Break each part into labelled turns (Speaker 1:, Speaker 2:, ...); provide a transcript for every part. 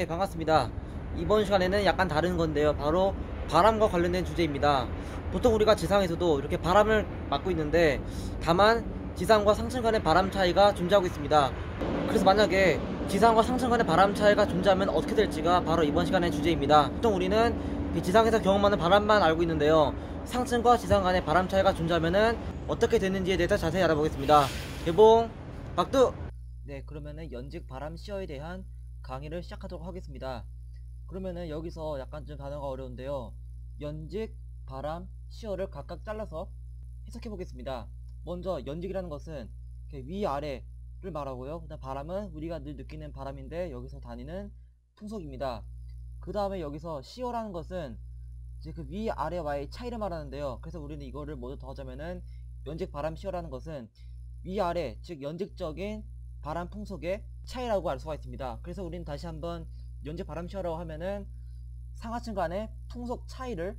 Speaker 1: 네, 반갑습니다. 이번 시간에는 약간 다른 건데요. 바로 바람과 관련된 주제입니다. 보통 우리가 지상에서도 이렇게 바람을 맞고 있는데, 다만 지상과 상층 간의 바람 차이가 존재하고 있습니다. 그래서 만약에 지상과 상층 간의 바람 차이가 존재하면 어떻게 될지가 바로 이번 시간의 주제입니다. 보통 우리는 지상에서 경험하는 바람만 알고 있는데요. 상층과 지상 간의 바람 차이가 존재하면은 어떻게 되는지에 대해서 자세히 알아보겠습니다. 개봉 박두. 네, 그러면은 연직 바람 시어에 대한 강의를 시작하도록 하겠습니다. 그러면은 여기서 약간 좀 단어가 어려운데요. 연직, 바람, 시어를 각각 잘라서 해석해 보겠습니다. 먼저 연직이라는 것은 이렇게 위아래를 말하고요. 그다음 바람은 우리가 늘 느끼는 바람인데 여기서 다니는 풍속입니다. 그 다음에 여기서 시어라는 것은 이제 그 위아래와의 차이를 말하는데요. 그래서 우리는 이거를 모두 더하자면은 연직 바람 시어라는 것은 위아래, 즉 연직적인 바람 풍속의 차이라고 알 수가 있습니다. 그래서 우리는 다시 한번 연직 바람 시어라고 하면은 상하층 간의 풍속 차이를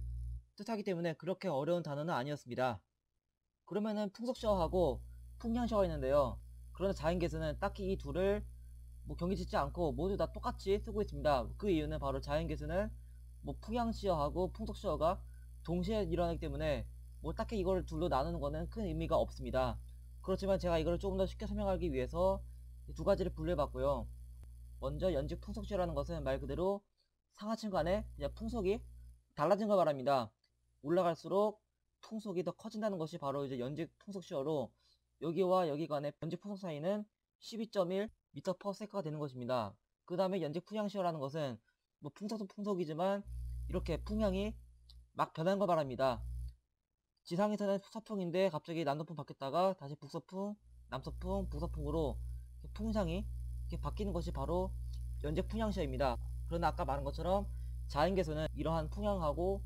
Speaker 1: 뜻하기 때문에 그렇게 어려운 단어는 아니었습니다. 그러면은 풍속 시어하고 풍량 시어가 있는데요. 그러나 자연계에서는 딱히 이 둘을 경계짓지 않고 모두 다 똑같이 쓰고 있습니다. 그 이유는 바로 자연계에서는 풍향 시어하고 풍속 시어가 동시에 일어나기 때문에 딱히 이걸 둘로 나누는 거는 큰 의미가 없습니다. 그렇지만 제가 이걸 조금 더 쉽게 설명하기 위해서 두 가지를 분류해봤고요. 먼저 연직 풍속 시어라는 것은 말 그대로 상하층 간의 풍속이 달라진 걸 말합니다. 올라갈수록 풍속이 더 커진다는 것이 바로 이제 연직 풍속 시어로, 여기와 여기 간의 연직 풍속 차이는 12.1 m/s가 되는 것입니다. 그 다음에 연직 풍향 시어라는 것은 풍속도 풍속이지만 이렇게 풍향이 막 변한 걸 말합니다. 지상에서는 서풍인데 갑자기 남서풍 바뀌었다가 다시 북서풍, 남서풍, 북서풍으로 풍향이 바뀌는 것이 바로 연직 풍향시어입니다. 그러나 아까 말한 것처럼 자연계에서는 이러한 풍향하고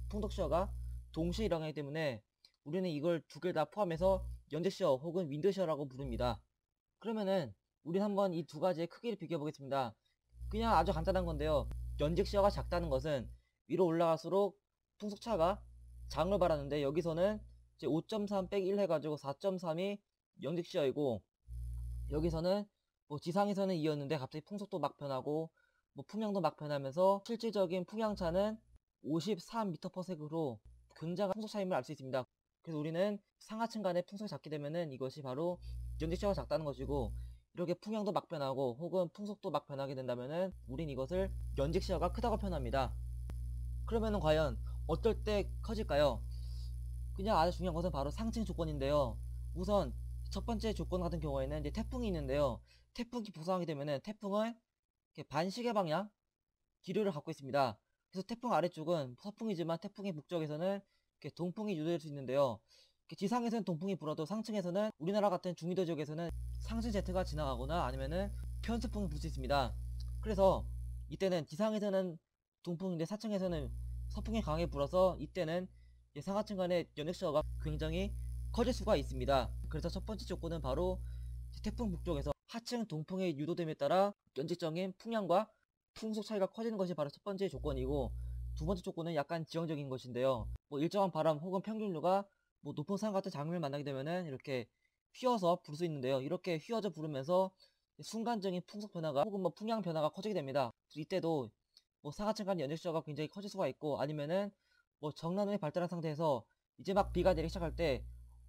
Speaker 1: 풍속시어가 동시에 일어나기 때문에 우리는 이걸 두 개 다 포함해서 연직시어 혹은 윈드시어라고 부릅니다. 그러면은 우리 한번 이 두 가지의 크기를 비교해 보겠습니다. 그냥 아주 간단한 건데요. 연직시어가 작다는 것은 위로 올라갈수록 풍속차가 작은 걸 말하는데, 여기서는 이제 5.3 빼기 1 해가지고 4.3이 연직시어이고, 여기서는 지상에서는 2였는데 갑자기 풍속도 막 변하고 풍향도 막 변하면서 실질적인 풍향차는 53 m/s로 굉장한 풍속 차임을 알 수 있습니다. 그래서 우리는 상하층 간의 풍속이 작게 되면은 이것이 바로 연직시어가 작다는 것이고, 이렇게 풍향도 막 변하고 혹은 풍속도 막 변하게 된다면은 우린 이것을 연직시어가 크다고 표현합니다. 그러면은 과연 어떨 때 커질까요? 그냥 아주 중요한 것은 바로 상층 조건인데요. 우선 첫 번째 조건 같은 경우에는 이제 태풍이 있는데요. 태풍이 부상하게 되면은 태풍은 이렇게 반시계 방향 기류를 갖고 있습니다. 그래서 태풍 아래쪽은 서풍이지만 태풍의 북쪽에서는 이렇게 동풍이 유도될 수 있는데요. 지상에서는 동풍이 불어도 상층에서는 우리나라 같은 중위도 지역에서는 상층 제트가 지나가거나 아니면은 편서풍이 불 수 있습니다. 그래서 이때는 지상에서는 동풍인데 사층에서는 서풍이 강하게 불어서 이때는 상하층 간의 연역시어가 굉장히 커질 수가 있습니다. 그래서 첫 번째 조건은 바로 태풍 북쪽에서 하층 동풍의 유도됨에 따라 연직적인 풍량과 풍속 차이가 커지는 것이 바로 첫 번째 조건이고, 두 번째 조건은 약간 지형적인 것인데요. 일정한 바람 혹은 평균류가 높은 산 같은 장면을 만나게 되면은 이렇게 휘어서 불 수 있는데요. 이렇게 휘어져 부르면서 순간적인 풍속 변화가 혹은 풍량 변화가 커지게 됩니다. 이때도 상하층 간 연역시어가 굉장히 커질 수가 있고, 아니면은 정난운이 발달한 상태에서 이제 막 비가 내리기 시작할 때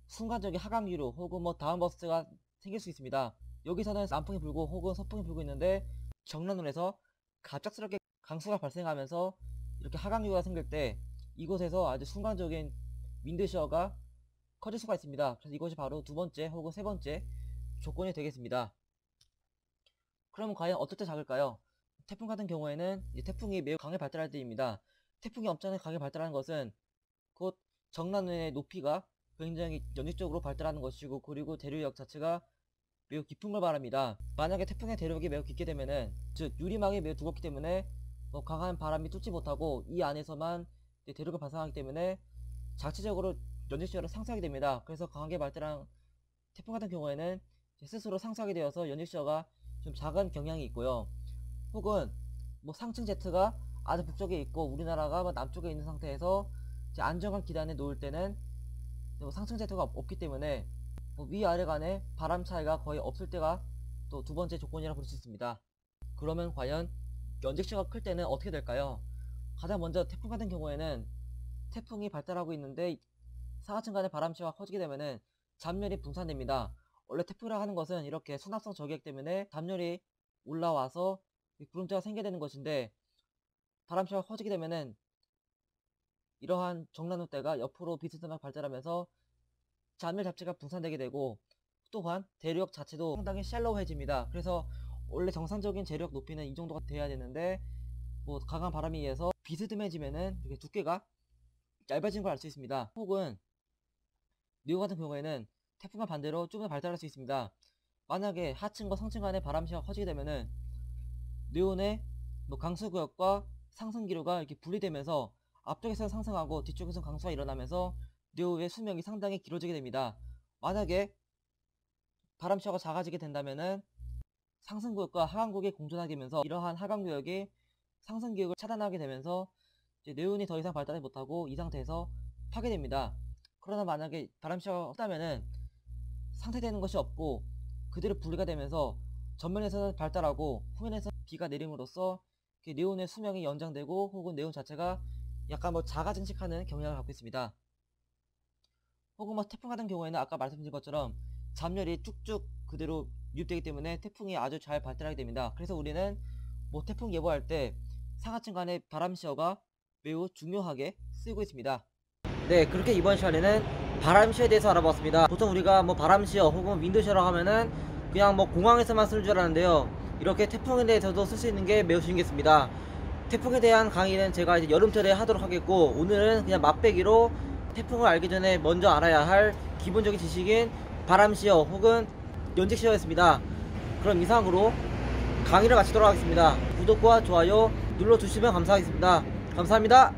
Speaker 1: 순간적인 하강기류 혹은 다운버스트가 생길 수 있습니다. 여기서는 남풍이 불고 혹은 서풍이 불고 있는데 정난운에서 갑작스럽게 강수가 발생하면서 이렇게 하강기류가 생길 때 이곳에서 아주 순간적인 윈드시어가 커질 수가 있습니다. 그래서 이것이 바로 두 번째 혹은 세 번째 조건이 되겠습니다. 그럼 과연 어떨 때 작을까요? 태풍 같은 경우에는 태풍이 매우 강하게 발달할 때입니다. 태풍이 엄청나게 강하게 발달하는 것은 곧 정난운의 높이가 굉장히 연립적으로 발달하는 것이고, 그리고 대류역 자체가 매우 깊은 걸 말합니다. 만약에 태풍의 대륙이 매우 깊게 되면은, 즉 유리막이 매우 두껍기 때문에 강한 바람이 뚫지 못하고 이 안에서만 대륙을 발생하기 때문에 자체적으로 연직시어를 상쇄하게 됩니다. 그래서 강하게 발달한 태풍 같은 경우에는 스스로 상쇄하게 되어서 연직시어가 좀 작은 경향이 있고요. 혹은 상층 제트가 아주 북쪽에 있고 우리나라가 남쪽에 있는 상태에서 안정한 기단에 놓을 때는 상층 제트가 없기 때문에 위아래 간의 바람 차이가 거의 없을 때가 또 두 번째 조건이라 볼 수 있습니다. 그러면 과연 연직시가 클 때는 어떻게 될까요? 가장 먼저 태풍 같은 경우에는 태풍이 발달하고 있는데 상하층 간의 바람시가 커지게 되면은 잡열이 분산됩니다. 원래 태풍이라고 하는 것은 이렇게 순합성 저기액 때문에 잡열이 올라와서 구름대가 생기게 되는 것인데, 바람시가 커지게 되면은 이러한 정난우대가 옆으로 비스듬하게 발달하면서 잡열 자체가 분산되게 되고, 또한 대륙 자체도 상당히 샬로우해집니다. 그래서 원래 정상적인 재력 높이는 이 정도가 돼야 되는데, 뭐 강한 바람에 의해서 비스듬해지면은 이렇게 두께가 얇아진 걸 알 수 있습니다. 혹은 뉴욕 같은 경우에는 태풍과 반대로 좀 더 발달할 수 있습니다. 만약에 하층과 상층 간의 바람시가 커지게 되면은 네온의 강수구역과 상승기류가 이렇게 분리되면서 앞쪽에서는 상승하고 뒤쪽에서는 강수가 일어나면서 네오의 수명이 상당히 길어지게 됩니다. 만약에 바람시가 작아지게 된다면은 상승구역과 하강구역이 공존하게 되면서 이러한 하강구역이 상승기역을 차단하게 되면서 이제 네온이 더 이상 발달하지 못하고 이 상태에서 파괴됩니다. 그러나 만약에 바람시가 없다면은 상쇄되는 것이 없고 그대로 분리가 되면서 전면에서는 발달하고 후면에서 비가 내림으로써 네온의 수명이 연장되고 혹은 네온 자체가 약간 자가 증식하는 경향을 갖고 있습니다. 혹은 태풍 같은 경우에는 아까 말씀드린 것처럼 잡열이 쭉쭉 그대로 유입되기 때문에 태풍이 아주 잘 발달하게 됩니다. 그래서 우리는 태풍 예보할 때 상하층 간의 바람시어가 매우 중요하게 쓰이고 있습니다. 네, 그렇게 이번 시간에는 바람시어에 대해서 알아봤습니다. 보통 우리가 바람시어 혹은 윈드시어라고 하면은 그냥 공항에서만 쓸 줄 알았는데요, 이렇게 태풍에 대해서도 쓸 수 있는 게 매우 신기했습니다. 태풍에 대한 강의는 제가 이제 여름철에 하도록 하겠고, 오늘은 그냥 맛배기로 태풍을 알기 전에 먼저 알아야 할 기본적인 지식인 바람시어 혹은 연직시어였습니다. 그럼 이상으로 강의를 마치도록 하겠습니다. 구독과 좋아요 눌러주시면 감사하겠습니다. 감사합니다.